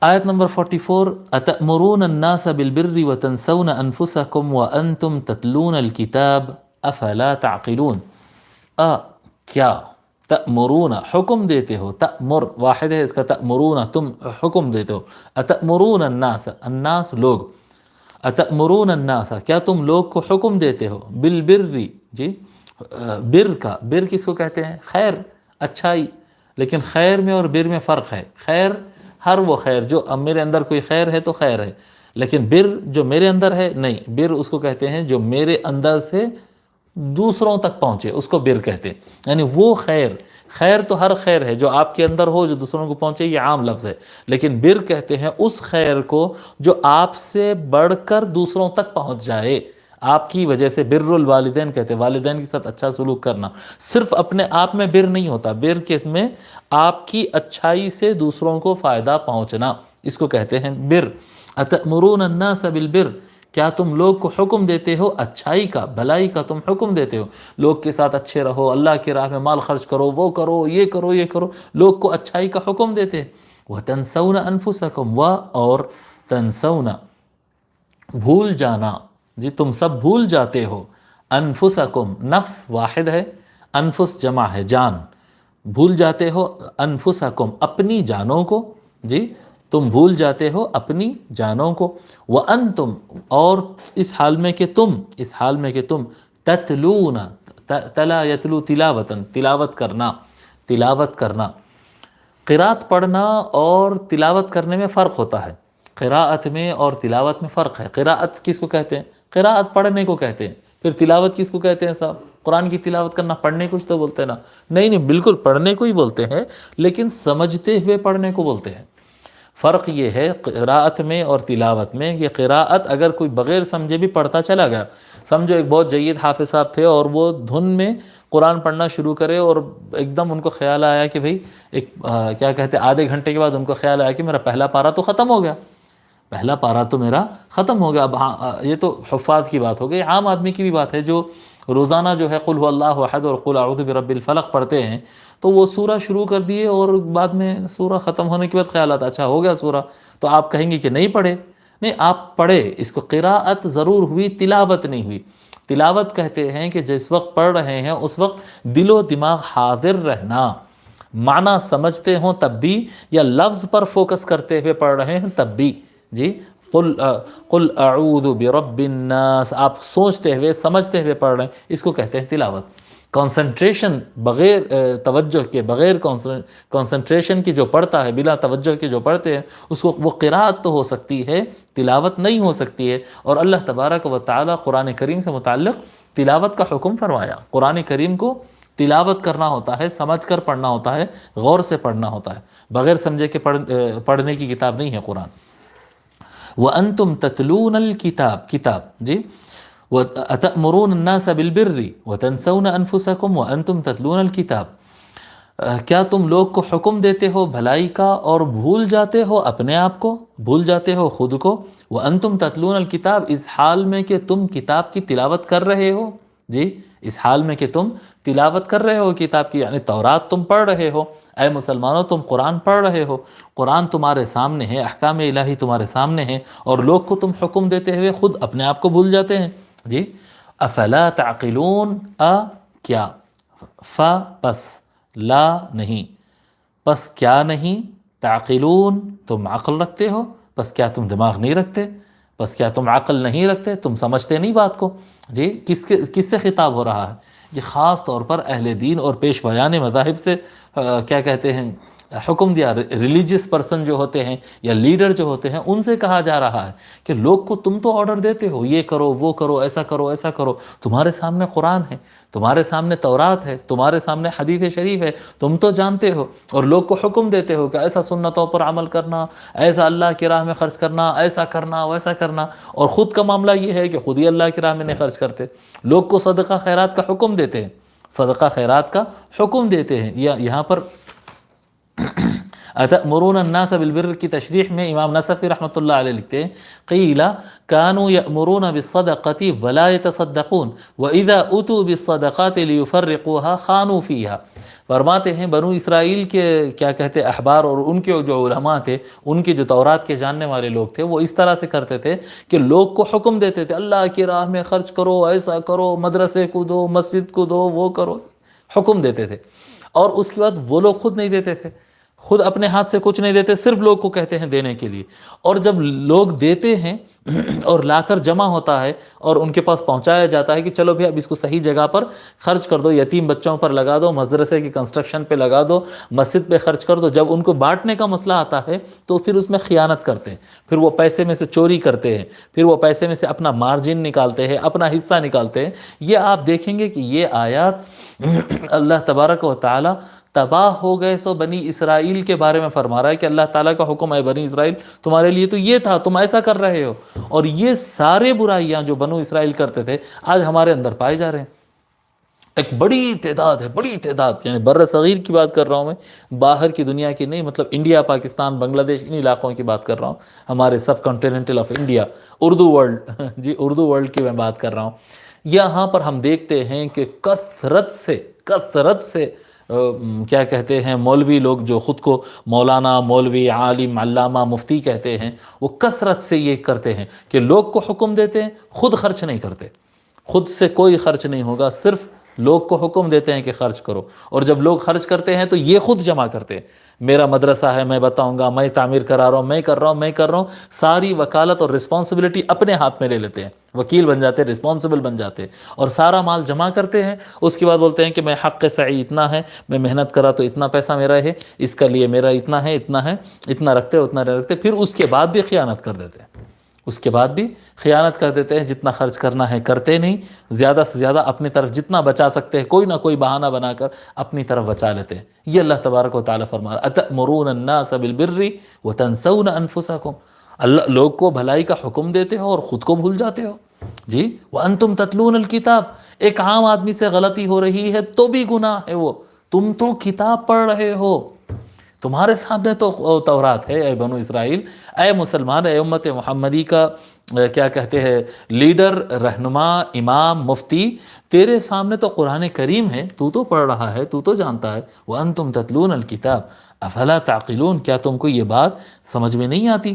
آیت نمبر 44، اتأمرون الناس بالبر وتنسون انفسکم وانتم تتلون الکتاب افلا تعقلون۔ کیا، تأمرون حکم دیتے ہو، تأمر واحد ہے اس کا، تأمرون تم حکم دیتے ہو، اتأمرون الناس الناس لوگ، اتأمرون الناس کیا تم لوگ کو حکم دیتے ہو، بالبر جی، بر کا، بر کس کو کہتے ہیں؟ خیر، اچھائی، لیکن خیر میں اور بر میں فرق ہے۔ خیر ہر وہ خیر جو اب میرے اندر کوئی خیر ہے تو خیر ہے، لیکن بر جو میرے اندر ہے نہیں، بر اس کو کہتے ہیں جو میرے اندر سے دوسروں تک پہنچے، اس کو بر کہتے ہیں، یعنی وہ خیر، خیر تو ہر خیر ہے جو آپ کے اندر ہو جو دوسروں کو پہنچے، یہ عام لفظ ہے، لیکن بر کہتے ہیں اس خیر کو جو آپ سے بڑھ کر دوسروں تک پہنچ جائے، آپ کی وجہ سے۔ بر الوالدین کہتے ہیں والدین کے ساتھ اچھا سلوک کرنا، صرف اپنے آپ میں بر نہیں ہوتا، بر کے میں آپ کی اچھائی سے دوسروں کو فائدہ پہنچنا، اس کو کہتے ہیں بر۔ اتأمرون الناس بالبر، کیا تم لوگ کو حکم دیتے ہو اچھائی کا، بھلائی کا تم حکم دیتے ہو، لوگ کے ساتھ اچھے رہو، اللہ کی راہ میں مال خرچ کرو، وہ کرو، یہ کرو، یہ کرو، لوگ کو اچھائی کا حکم دیتے ہیں۔ وَتَنْسَوْنَ أَنفُسَكُمْ، اور تنسون بھول جانا، جی تم سب بھول جاتے ہو، انفسکم نفس واحد ہے، انفس جمع ہے جان، بھول جاتے ہو انفسکم اپنی جانوں کو، جی تم بھول جاتے ہو اپنی جانوں کو، وانتم اور اس حال میں کہ تم، اس حال میں کہ تم تتلون، تلا یتلو تلاوتاً تلاوت کرنا، تلاوت کرنا، قرات پڑھنا اور تلاوت کرنے میں فرق ہوتا ہے، قراءت میں اور تلاوت میں فرق ہے۔ قراءت کس کو کہتے ہیں؟ قراءت پڑھنے کو کہتے ہیں، پھر تلاوت کس کو کہتے ہیں صاحب؟ قرآن کی تلاوت کرنا، پڑھنے کچھ تو بولتے ہیں نا، نہیں بالکل پڑھنے کو ہی بولتے ہیں، لیکن سمجھتے ہوئے پڑھنے کو بولتے ہیں۔ فرق یہ ہے قراءت میں اور تلاوت میں، یہ قراءت اگر کوئی بغیر سمجھے بھی پڑھتا چلا گیا، سمجھو ایک بہت جید حافظ صاحب تھے اور وہ دھن میں قرآن پڑھنا شروع کرے اور ایک دم ان کو خیال آیا کہ بھئی ایک کیا کہتے ہیں، آدھے گھنٹے کے بعد ان کو خیال آیا کہ میرا پہلا پارہ تو ختم ہو گیا، پہلا پارہ تو میرا ختم ہو گیا۔ اب ہاں یہ تو حفاظ کی بات ہو گئی، عام آدمی کی بھی بات ہے جو روزانہ جو ہے قل هو اللہ احد اور قل اعوذ برب الفلق پڑھتے ہیں، تو وہ سورہ شروع کر دیے اور بعد میں سورہ ختم ہونے کے بعد خیال آتا اچھا ہو گیا سورہ، تو آپ کہیں گے کہ نہیں پڑھے؟ نہیں، آپ پڑھے، اس کو قراءت ضرور ہوئی، تلاوت نہیں ہوئی۔ تلاوت کہتے ہیں کہ جس وقت پڑھ رہے ہیں اس وقت دل و دماغ حاضر رہنا، معنی سمجھتے ہوں تب بھی، یا لفظ پر فوکس کرتے ہوئے پڑھ رہے ہیں تب بھی، جی قل اعوذ برب الناس آپ سوچتے ہوئے سمجھتے ہوئے پڑھ رہے ہیں، اس کو کہتے ہیں تلاوت۔ کنسنٹریشن بغیر توجہ کے، بغیر کنسنٹریشن کی جو پڑھتا ہے، بلا توجہ کے جو پڑھتے ہیں، اس کو وہ قراءت تو ہو سکتی ہے، تلاوت نہیں ہو سکتی ہے۔ اور اللہ تبارک و تعالی قرآن کریم سے متعلق تلاوت کا حکم فرمایا، قرآن کریم کو تلاوت کرنا ہوتا ہے، سمجھ کر پڑھنا ہوتا ہے، غور سے پڑھنا ہوتا ہے، بغیر سمجھے کہ پڑھنے کی کتاب نہیں ہے قرآن۔ وَأَنْتُمْ تَتْلُونَ الْكِتاب، کتاب، جی وَأَتَأْمُرُونَ النَّاسَ بِالْبِرِّ وَتَنْسَوْنَ أَنفُسَكُمْ وَأَنْتُمْ تَتْلُونَ الْكِتاب، کیا تم لوگ کو حکم دیتے ہو بھلائی کا اور بھول جاتے ہو اپنے آپ کو، بھول جاتے ہو خود کو، وَأَنْتُمْ تَتْلُونَ الْكِتاب اس حال میں کہ تم کتاب کی تلاوت کر رہے ہو، جی اس حال میں کہ تم تلاوت کر رہے ہو کتاب کی، یعنی تورات تم پڑھ رہے ہو، اے مسلمانوں تم قرآن پڑھ رہے ہو، قرآن تمہارے سامنے ہے، احکام الہی تمہارے سامنے ہیں، اور لوگ کو تم حکم دیتے ہوئے خود اپنے آپ کو بھول جاتے ہیں، جی افلا تعقلون، کیا، پس لا نہیں، پس کیا نہیں، تعقلون تم عقل رکھتے ہو، پس کیا تم دماغ نہیں رکھتے، پس کیا تم عقل نہیں رکھتے، تم سمجھتے نہیں بات کو، جی کس سے خطاب ہو رہا ہے؟ یہ خاص طور پر اہل دین اور پیشوایان مذاہب سے کیا کہتے ہیں حکم دیا، ریلیجیس پرسن جو ہوتے ہیں یا لیڈر جو ہوتے ہیں ان سے کہا جا رہا ہے کہ لوگ کو تم تو آرڈر دیتے ہو یہ کرو وہ کرو ایسا کرو ایسا کرو، تمہارے سامنے قرآن ہے، تمہارے سامنے تورات ہے، تمہارے سامنے حدیث شریف ہے، تم تو جانتے ہو، اور لوگ کو حکم دیتے ہو کہ ایسا سنتوں پر عمل کرنا، ایسا اللہ کی راہ میں خرچ کرنا، ایسا کرنا ویسا کرنا، اور خود کا معاملہ یہ ہے کہ خود ہی اللہ کی راہ میں نہیں خرچ کرتے، لوگ کو صدقہ خیرات کا حکم دیتے ہیں، صدقہ خیرات کا حکم دیتے ہیں۔ یا یہاں پر اتأمرون الناس بالبر کی تشریح میں امام نصفی رحمۃ اللہ علیہ لکھتے ہیں قیل كانوا يأمرون بالصدقة ولا يتصدقون وإذا أتوا بالصدقات ليفرقوها خانوا فيها. فرماتے ہیں بنو اسرائیل کے کیا کہتے احبار اور ان کے جو علماء تھے، ان کے جو تورات کے جاننے والے لوگ تھے، وہ اس طرح سے کرتے تھے کہ لوگ کو حکم دیتے تھے اللہ کی راہ میں خرچ کرو، ایسا کرو، مدرسے کو دو، مسجد کو دو، وہ کرو، حکم دیتے تھے، اور اس کے بعد وہ لوگ خود نہیں دیتے تھے، خود اپنے ہاتھ سے کچھ نہیں دیتے، صرف لوگ کو کہتے ہیں دینے کے لیے. اور جب لوگ دیتے ہیں اور لا کر جمع ہوتا ہے اور ان کے پاس پہنچایا جاتا ہے کہ چلو بھی اب اس کو صحیح جگہ پر خرچ کر دو، یتیم بچوں پر لگا دو، مدرسے کی کنسٹرکشن پہ لگا دو، مسجد پہ خرچ کر دو، جب ان کو بانٹنے کا مسئلہ آتا ہے تو پھر اس میں خیانت کرتے ہیں، پھر وہ پیسے میں سے چوری کرتے ہیں، پھر وہ پیسے میں سے اپنا مارجن نکالتے ہیں، اپنا حصہ نکالتے ہیں. یہ آپ دیکھیں گے کہ یہ آیات اللہ تبارک و تعالی تباہ ہو گئے سو بنی اسرائیل کے بارے میں فرما رہا ہے کہ اللہ تعالیٰ کا حکم ہے بنی اسرائیل تمہارے لیے تو یہ تھا، تم ایسا کر رہے ہو. اور یہ سارے برائیاں جو بنو اسرائیل کرتے تھے آج ہمارے اندر پائے جا رہے ہیں. ایک بڑی تعداد ہے، بڑی تعداد، یعنی بر صغیر کی بات کر رہا ہوں میں، باہر کی دنیا کی نہیں، مطلب انڈیا، پاکستان، بنگلہ دیش، ان علاقوں کی بات کر رہا ہوں، ہمارے سب continental of India, Urdu world جی اردو ورلڈ کی میں بات کر رہا ہوں. یہاں پر ہم دیکھتے ہیں کہ کثرت سے کیا کہتے ہیں مولوی لوگ جو خود کو مولانا، مولوی، عالم، علامہ، مفتی کہتے ہیں، وہ کثرت سے یہ کرتے ہیں کہ لوگ کو حکم دیتے ہیں، خود خرچ نہیں کرتے، خود سے کوئی خرچ نہیں ہوگا، صرف لوگ کو حکم دیتے ہیں کہ خرچ کرو، اور جب لوگ خرچ کرتے ہیں تو یہ خود جمع کرتے ہیں. میرا مدرسہ ہے، میں بتاؤں گا، میں تعمیر کرا رہا ہوں، میں کر رہا ہوں، ساری وکالت اور رسپانسبلٹی اپنے ہاتھ میں لے لیتے ہیں، وکیل بن جاتے ہیں، رسپانسبل بن جاتے ہیں، اور سارا مال جمع کرتے ہیں. اس کے بعد بولتے ہیں کہ میں حق سعی اتنا ہے، میں محنت کرا تو اتنا پیسہ میرا ہے، اس کا لیے میرا اتنا ہے، اتنا رکھتے اتنا رکھتے، پھر اس کے بعد بھی خیانت کر دیتے ہیں، اس کے بعد بھی خیانت کر دیتے ہیں. جتنا خرچ کرنا ہے کرتے نہیں، زیادہ سے زیادہ اپنی طرف جتنا بچا سکتے ہیں کوئی نہ کوئی بہانہ بنا کر اپنی طرف بچا لیتے ہیں. یہ اللہ تبارک و تعالیٰ فرما رہا ہے اتأمرون الناس بالبر وتنسون انفسکم، اللہ لوگ کو بھلائی کا حکم دیتے ہو اور خود کو بھول جاتے ہو. جی وانتم تتلون الکتاب، ایک عام آدمی سے غلطی ہو رہی ہے تو بھی گناہ ہے، وہ تم تو کتاب پڑھ رہے ہو، تمہارے سامنے تو تورات ہے. اے بنو اسرائیل، اے مسلمان، اے امت محمدی کا کیا کہتے ہیں لیڈر، رہنما، امام، مفتی، تیرے سامنے تو قرآن کریم ہے، تو پڑھ رہا ہے، تو جانتا ہے. وَأَنْتُمْ تَتْلُونَ الْكِتَابَ أَفَلَا تَعْقِلُونَ، کیا تم کو یہ بات سمجھ میں نہیں آتی؟